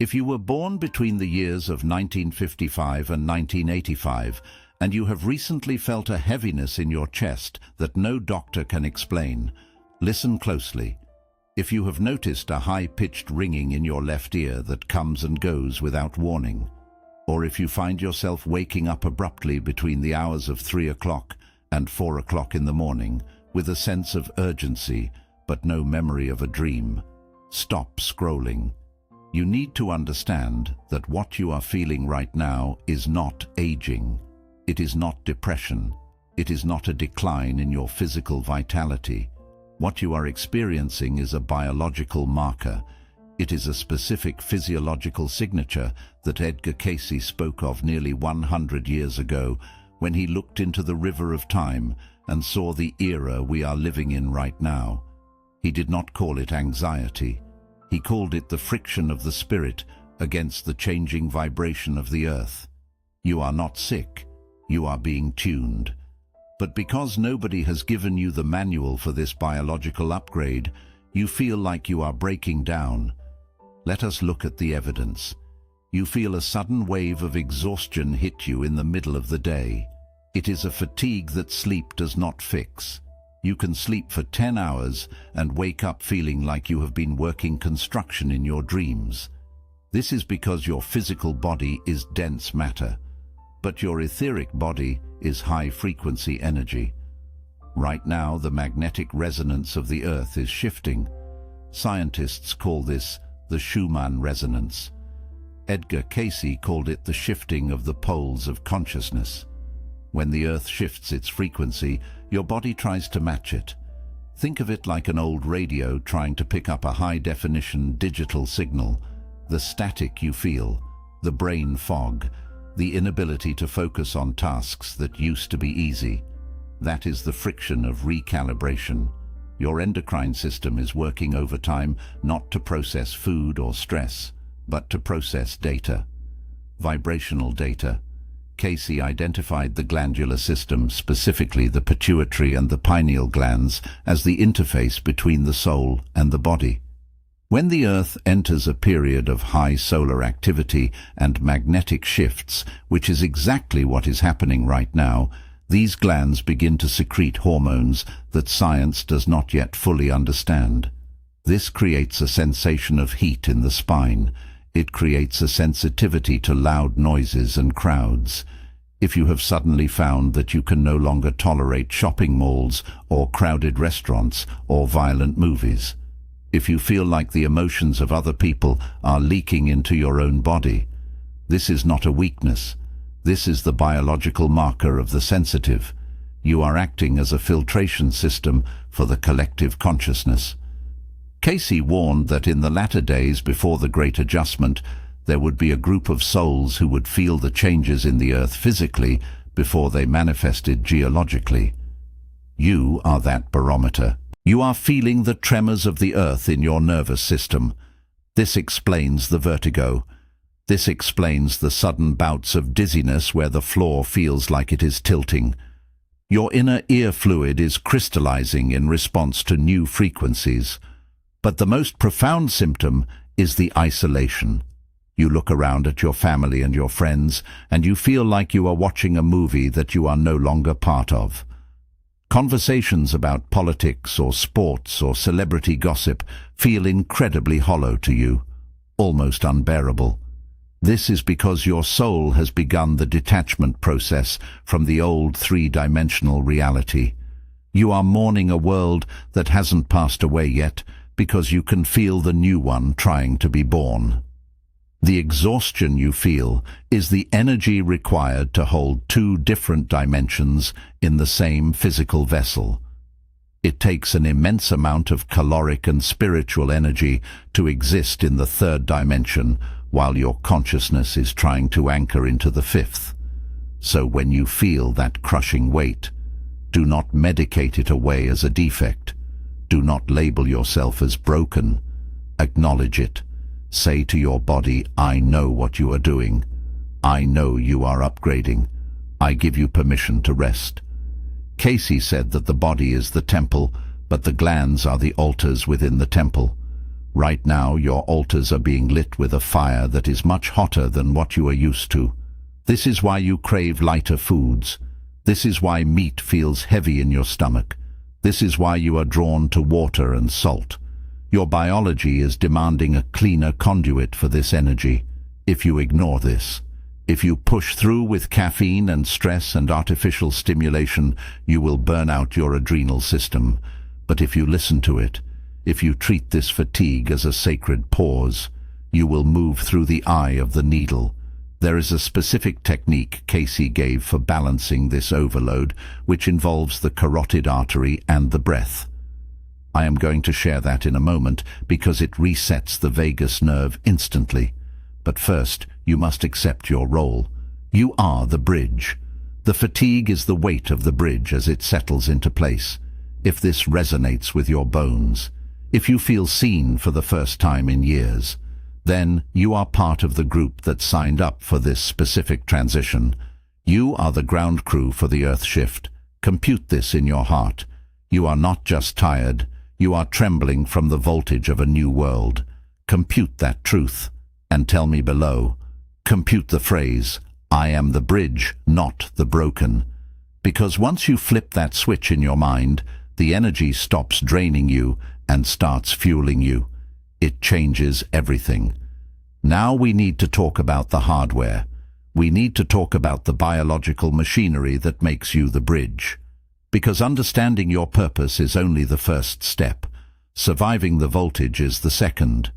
If you were born between the years of 1955 and 1985, and you have recently felt a heaviness in your chest that no doctor can explain, listen closely. If you have noticed a high-pitched ringing in your left ear that comes and goes without warning, or if you find yourself waking up abruptly between the hours of 3 o'clock and 4 o'clock in the morning with a sense of urgency but no memory of a dream, stop scrolling. You need to understand that what you are feeling right now is not aging. It is not depression. It is not a decline in your physical vitality. What you are experiencing is a biological marker. It is a specific physiological signature that Edgar Cayce spoke of nearly 100 years ago when he looked into the river of time and saw the era we are living in right now. He did not call it anxiety. He called it the friction of the spirit against the changing vibration of the earth. You are not sick. You are being tuned. But because nobody has given you the manual for this biological upgrade, you feel like you are breaking down. Let us look at the evidence. You feel a sudden wave of exhaustion hit you in the middle of the day. It is a fatigue that sleep does not fix. You can sleep for 10 hours and wake up feeling like you have been working construction in your dreams. This is because your physical body is dense matter, but your etheric body is high-frequency energy. Right now, the magnetic resonance of the Earth is shifting. Scientists call this the Schumann resonance. Edgar Cayce called it the shifting of the poles of consciousness. When the Earth shifts its frequency, your body tries to match it. Think of it like an old radio trying to pick up a high-definition digital signal. The static you feel, the brain fog, the inability to focus on tasks that used to be easy. That is the friction of recalibration. Your endocrine system is working overtime not to process food or stress, but to process data. Vibrational data. Cayce identified the glandular system, specifically the pituitary and the pineal glands, as the interface between the soul and the body. When the Earth enters a period of high solar activity and magnetic shifts, which is exactly what is happening right now, these glands begin to secrete hormones that science does not yet fully understand. This creates a sensation of heat in the spine. It creates a sensitivity to loud noises and crowds. If you have suddenly found that you can no longer tolerate shopping malls or crowded restaurants or violent movies. If you feel like the emotions of other people are leaking into your own body. This is not a weakness. This is the biological marker of the sensitive. You are acting as a filtration system for the collective consciousness. Cayce warned that in the latter days before the Great Adjustment, there would be a group of souls who would feel the changes in the Earth physically before they manifested geologically. You are that barometer. You are feeling the tremors of the Earth in your nervous system. This explains the vertigo. This explains the sudden bouts of dizziness where the floor feels like it is tilting. Your inner ear fluid is crystallizing in response to new frequencies. But the most profound symptom is the isolation. You look around at your family and your friends, and you feel like you are watching a movie that you are no longer part of. Conversations about politics or sports or celebrity gossip feel incredibly hollow to you, almost unbearable. This is because your soul has begun the detachment process from the old three-dimensional reality. You are mourning a world that hasn't passed away yet, because you can feel the new one trying to be born. The exhaustion you feel is the energy required to hold two different dimensions in the same physical vessel. It takes an immense amount of caloric and spiritual energy to exist in the third dimension, while your consciousness is trying to anchor into the fifth. So when you feel that crushing weight, do not medicate it away as a defect. Do not label yourself as broken. Acknowledge it. Say to your body, I know what you are doing. I know you are upgrading. I give you permission to rest. Cayce said that the body is the temple, but the glands are the altars within the temple. Right now, your altars are being lit with a fire that is much hotter than what you are used to. This is why you crave lighter foods. This is why meat feels heavy in your stomach. This is why you are drawn to water and salt. Your biology is demanding a cleaner conduit for this energy. If you ignore this, if you push through with caffeine and stress and artificial stimulation, you will burn out your adrenal system. But if you listen to it, if you treat this fatigue as a sacred pause, you will move through the eye of the needle. There is a specific technique Cayce gave for balancing this overload, which involves the carotid artery and the breath. I am going to share that in a moment because it resets the vagus nerve instantly. But first, you must accept your role. You are the bridge. The fatigue is the weight of the bridge as it settles into place. If this resonates with your bones, if you feel seen for the first time in years, then you are part of the group that signed up for this specific transition. You are the ground crew for the earth shift. Compute this in your heart. You are not just tired, you are trembling from the voltage of a new world. Compute that truth, and tell me below. Compute the phrase, I am the bridge, not the broken. Because once you flip that switch in your mind, the energy stops draining you and starts fueling you. It changes everything. Now we need to talk about the hardware. We need to talk about the biological machinery that makes you the bridge. Because understanding your purpose is only the first step. Surviving the voltage is the second.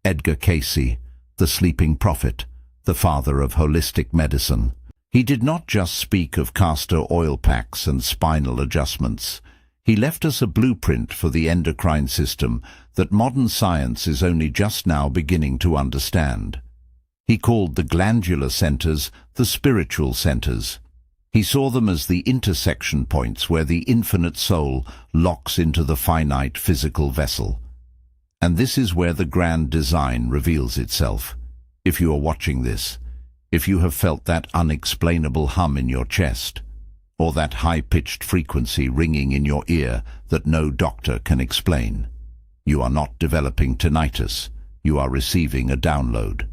Edgar Cayce, the sleeping prophet, the father of holistic medicine. He did not just speak of castor oil packs and spinal adjustments. He left us a blueprint for the endocrine system that modern science is only just now beginning to understand. He called the glandular centers the spiritual centers. He saw them as the intersection points where the infinite soul locks into the finite physical vessel. And this is where the grand design reveals itself. If you are watching this, if you have felt that unexplainable hum in your chest, or that high-pitched frequency ringing in your ear that no doctor can explain, you are not developing tinnitus, you are receiving a download.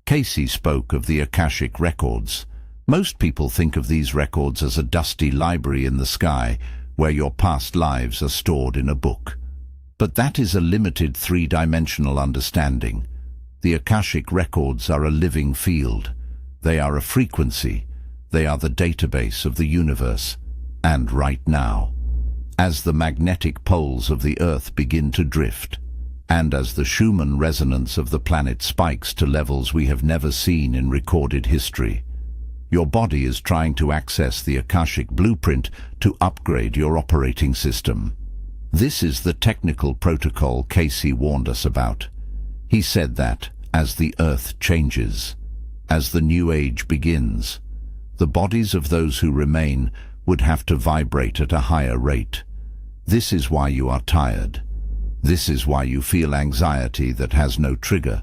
Cayce spoke of the Akashic records. Most people think of these records as a dusty library in the sky where your past lives are stored in a book. But that is a limited three-dimensional understanding. The Akashic records are a living field. They are a frequency. They are the database of the universe. And right now, as the magnetic poles of the Earth begin to drift, and as the Schumann resonance of the planet spikes to levels we have never seen in recorded history, your body is trying to access the Akashic blueprint to upgrade your operating system. This is the technical protocol Cayce warned us about. He said that, as the Earth changes, as the new age begins, the bodies of those who remain would have to vibrate at a higher rate. This is why you are tired. This is why you feel anxiety that has no trigger.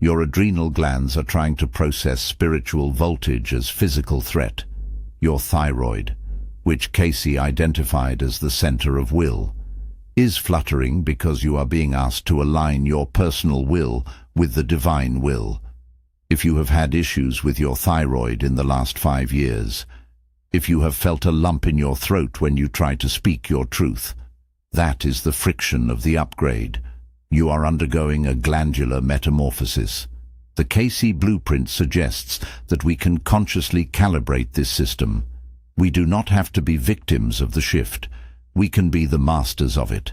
Your adrenal glands are trying to process spiritual voltage as physical threat. Your thyroid, which Cayce identified as the center of will, is fluttering because you are being asked to align your personal will with the divine will. If you have had issues with your thyroid in the last 5 years, if you have felt a lump in your throat when you try to speak your truth, that is the friction of the upgrade. You are undergoing a glandular metamorphosis. The Cayce blueprint suggests that we can consciously calibrate this system. We do not have to be victims of the shift. We can be the masters of it.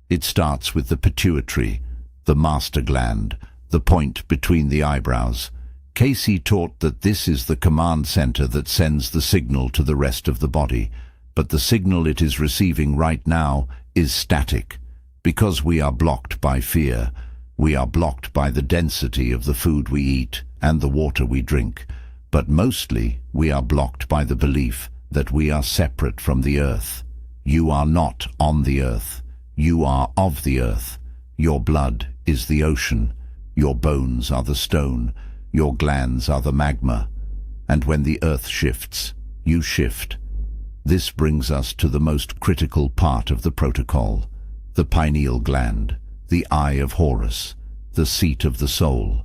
It starts with the pituitary, the master gland, the point between the eyebrows. Cayce taught that this is the command center that sends the signal to the rest of the body, but the signal it is receiving right now is static. Because we are blocked by fear, we are blocked by the density of the food we eat and the water we drink, but mostly we are blocked by the belief that we are separate from the earth. You are not on the earth. You are of the earth. Your blood is the ocean. Your bones are the stone. Your glands are the magma. And when the earth shifts, you shift. This brings us to the most critical part of the protocol, the pineal gland, the Eye of Horus, the seat of the soul.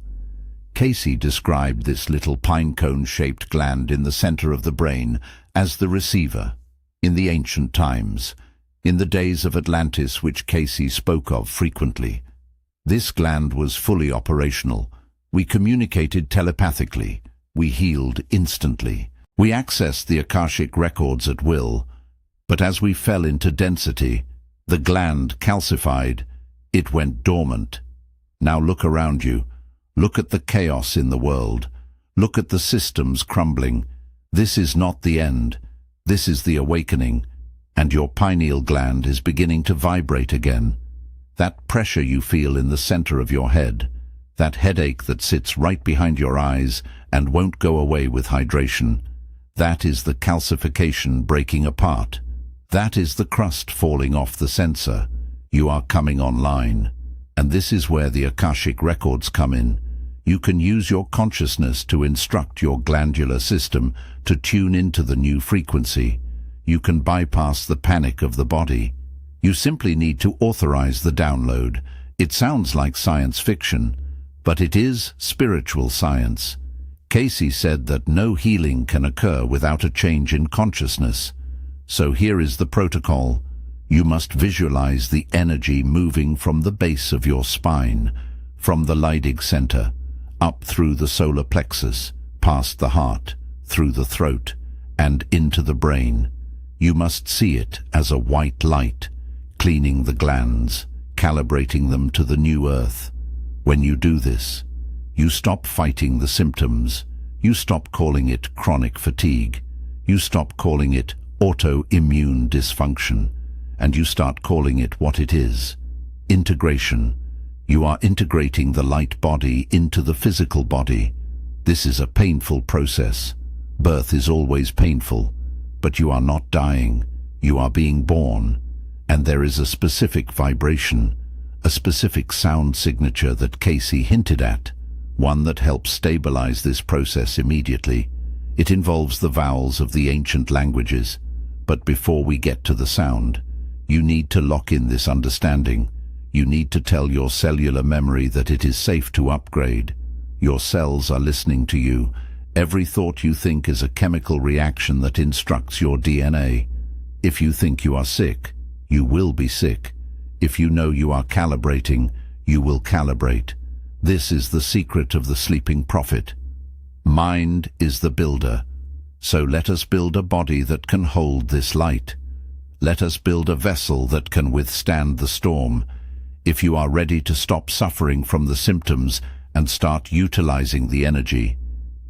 Cayce described this little pinecone-shaped gland in the center of the brain as the receiver. In the ancient times, in the days of Atlantis which Cayce spoke of frequently, this gland was fully operational. We communicated telepathically. We healed instantly. We accessed the Akashic records at will. But as we fell into density, the gland calcified. It went dormant. Now look around you. Look at the chaos in the world. Look at the systems crumbling. This is not the end. This is the awakening. And your pineal gland is beginning to vibrate again. That pressure you feel in the center of your head, that headache that sits right behind your eyes and won't go away with hydration, that is the calcification breaking apart. That is the crust falling off the sensor. You are coming online. And this is where the Akashic records come in. You can use your consciousness to instruct your glandular system to tune into the new frequency. You can bypass the panic of the body. You simply need to authorize the download. It sounds like science fiction, but it is spiritual science. Cayce said that no healing can occur without a change in consciousness. So here is the protocol. You must visualize the energy moving from the base of your spine, from the Leydig center, up through the solar plexus, past the heart, through the throat, and into the brain. You must see it as a white light, cleaning the glands, calibrating them to the new earth. When you do this, you stop fighting the symptoms. You stop calling it chronic fatigue. You stop calling it autoimmune dysfunction. And you start calling it what it is: integration. You are integrating the light body into the physical body. This is a painful process. Birth is always painful, but you are not dying. You are being born. And there is a specific vibration, a specific sound signature that Cayce hinted at, one that helps stabilize this process immediately. It involves the vowels of the ancient languages. But before we get to the sound, you need to lock in this understanding. You need to tell your cellular memory that it is safe to upgrade. Your cells are listening to you. Every thought you think is a chemical reaction that instructs your DNA. If you think you are sick, you will be sick. If you know you are calibrating, you will calibrate. This is the secret of the sleeping prophet. Mind is the builder. So let us build a body that can hold this light. Let us build a vessel that can withstand the storm. If you are ready to stop suffering from the symptoms and start utilizing the energy,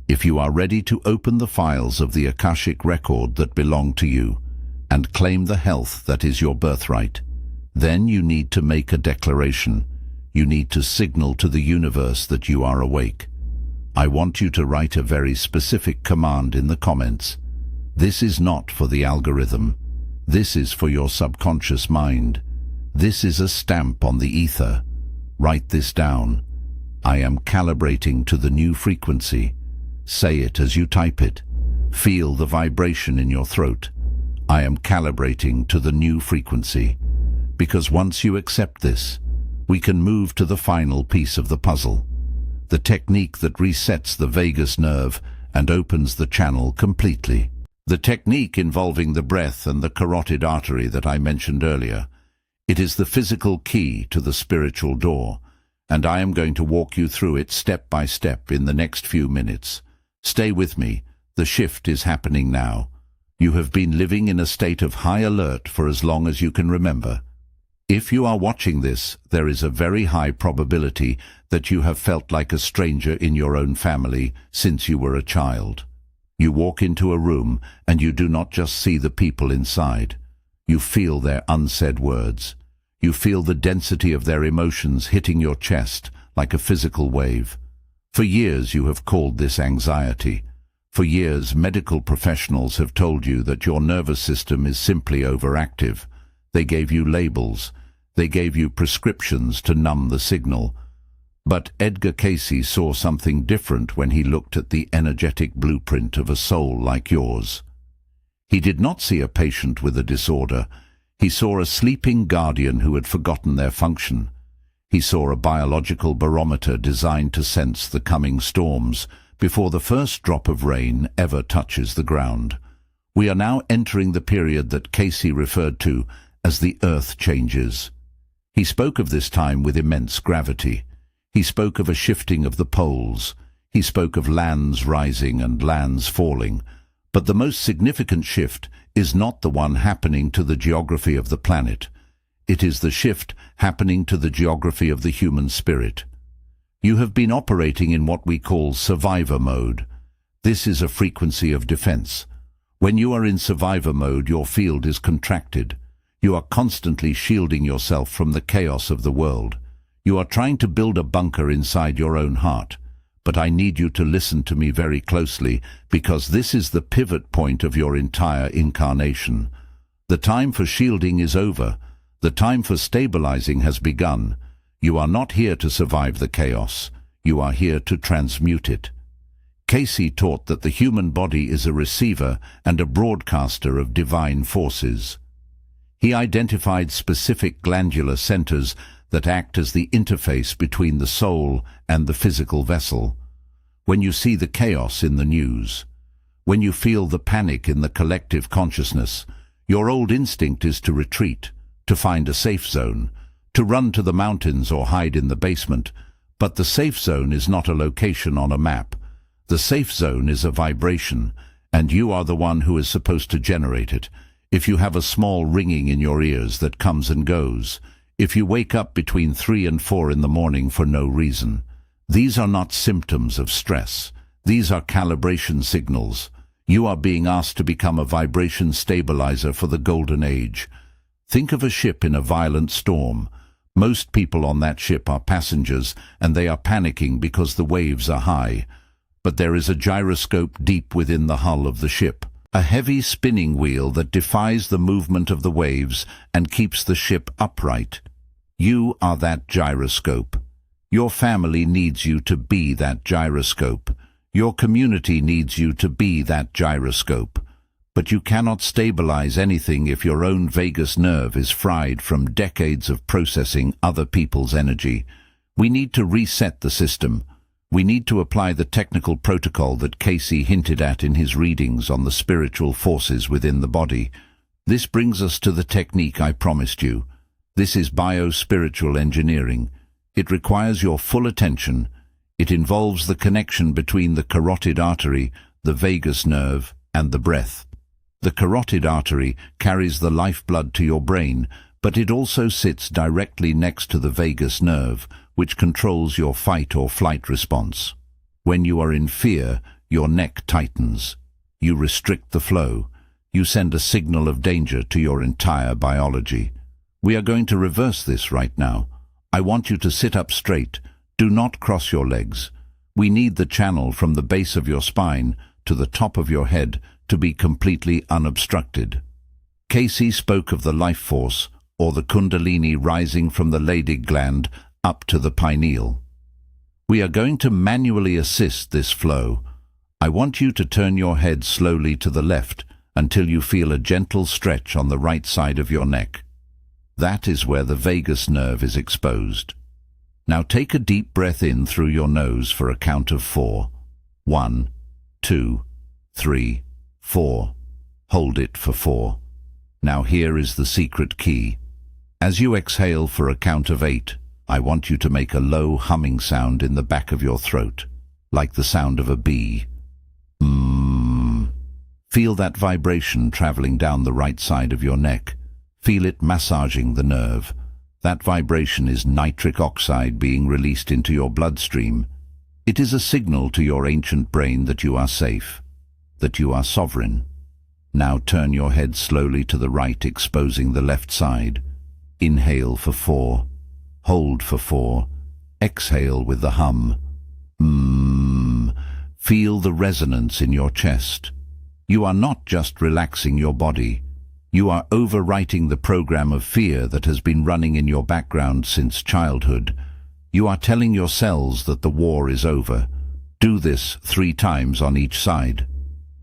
if you are ready to open the files of the Akashic record that belong to you and claim the health that is your birthright, then you need to make a declaration. You need to signal to the universe that you are awake. I want you to write a very specific command in the comments. This is not for the algorithm. This is for your subconscious mind. This is a stamp on the ether. Write this down. I am calibrating to the new frequency. Say it as you type it. Feel the vibration in your throat. I am calibrating to the new frequency. Because once you accept this, we can move to the final piece of the puzzle. The technique that resets the vagus nerve and opens the channel completely. The technique involving the breath and the carotid artery that I mentioned earlier. It is the physical key to the spiritual door, and I am going to walk you through it step by step in the next few minutes. Stay with me. The shift is happening now. You have been living in a state of high alert for as long as you can remember. If you are watching this, there is a very high probability that you have felt like a stranger in your own family since you were a child. You walk into a room and you do not just see the people inside. You feel their unsaid words. You feel the density of their emotions hitting your chest like a physical wave. For years you have called this anxiety. For years medical professionals have told you that your nervous system is simply overactive. They gave you labels. They gave you prescriptions to numb the signal. But Edgar Cayce saw something different when he looked at the energetic blueprint of a soul like yours. He did not see a patient with a disorder. He saw a sleeping guardian who had forgotten their function. He saw a biological barometer designed to sense the coming storms before the first drop of rain ever touches the ground. We are now entering the period that Cayce referred to as the Earth changes. He spoke of this time with immense gravity. He spoke of a shifting of the poles. He spoke of lands rising and lands falling. But the most significant shift is not the one happening to the geography of the planet. It is the shift happening to the geography of the human spirit. You have been operating in what we call survivor mode. This is a frequency of defense. When you are in survivor mode, your field is contracted. You are constantly shielding yourself from the chaos of the world. You are trying to build a bunker inside your own heart. But I need you to listen to me very closely, because this is the pivot point of your entire incarnation. The time for shielding is over. The time for stabilizing has begun. You are not here to survive the chaos. You are here to transmute it. Cayce taught that the human body is a receiver and a broadcaster of divine forces. He identified specific glandular centers that act as the interface between the soul and the physical vessel. When you see the chaos in the news, when you feel the panic in the collective consciousness, your old instinct is to retreat, to find a safe zone, to run to the mountains or hide in the basement. But the safe zone is not a location on a map. The safe zone is a vibration, and you are the one who is supposed to generate it. If you have a small ringing in your ears that comes and goes, if you wake up between 3 and 4 in the morning for no reason, these are not symptoms of stress. These are calibration signals. You are being asked to become a vibration stabilizer for the golden age. Think of a ship in a violent storm. Most people on that ship are passengers, and they are panicking because the waves are high. But there is a gyroscope deep within the hull of the ship, a heavy spinning wheel that defies the movement of the waves and keeps the ship upright. You are that gyroscope. Your family needs you to be that gyroscope. Your community needs you to be that gyroscope. But you cannot stabilize anything if your own vagus nerve is fried from decades of processing other people's energy. We need to reset the system. We need to apply the technical protocol that Cayce hinted at in his readings on the spiritual forces within the body. This brings us to the technique I promised you. This is bio-spiritual engineering. It requires your full attention. It involves the connection between the carotid artery, the vagus nerve, and the breath. The carotid artery carries the lifeblood to your brain, but it also sits directly next to the vagus nerve, which controls your fight or flight response. When you are in fear, your neck tightens. You restrict the flow. You send a signal of danger to your entire biology. We are going to reverse this right now. I want you to sit up straight. Do not cross your legs. We need the channel from the base of your spine to the top of your head to be completely unobstructed. Cayce spoke of the life force, or the kundalini, rising from the Leydig gland up to the pineal. We are going to manually assist this flow. I want you to turn your head slowly to the left until you feel a gentle stretch on the right side of your neck. That is where the vagus nerve is exposed. Now take a deep breath in through your nose for a count of 4. 1, 2, 3, 4. Hold it for 4. Now here is the secret key. As you exhale for a count of 8, I want you to make a low humming sound in the back of your throat, like the sound of a bee. Feel that vibration traveling down the right side of your neck. Feel it massaging the nerve. That vibration is nitric oxide being released into your bloodstream. It is a signal to your ancient brain that you are safe, that you are sovereign. Now turn your head slowly to the right, exposing the left side. Inhale for 4. Hold for 4. Exhale with the hum. Feel the resonance in your chest. You are not just relaxing your body. You are overwriting the program of fear that has been running in your background since childhood. You are telling your cells that the war is over. Do this 3 times on each side.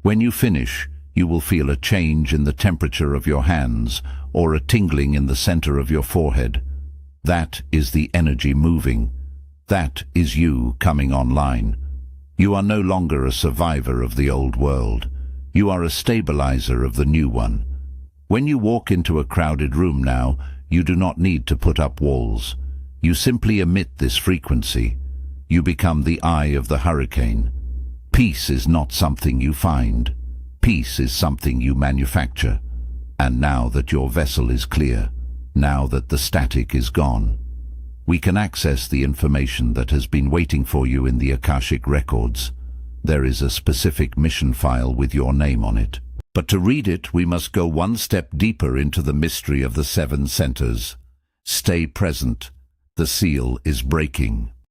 When you finish, you will feel a change in the temperature of your hands or a tingling in the center of your forehead. That is the energy moving. That is you coming online. You are no longer a survivor of the old world. You are a stabilizer of the new one. When you walk into a crowded room now, you do not need to put up walls. You simply emit this frequency. You become the eye of the hurricane. Peace is not something you find. Peace is something you manufacture. And now that your vessel is clear, now that the static is gone, we can access the information that has been waiting for you in the Akashic records. There is a specific mission file with your name on it. But to read it, we must go one step deeper into the mystery of the 7 centers. Stay present. The seal is breaking.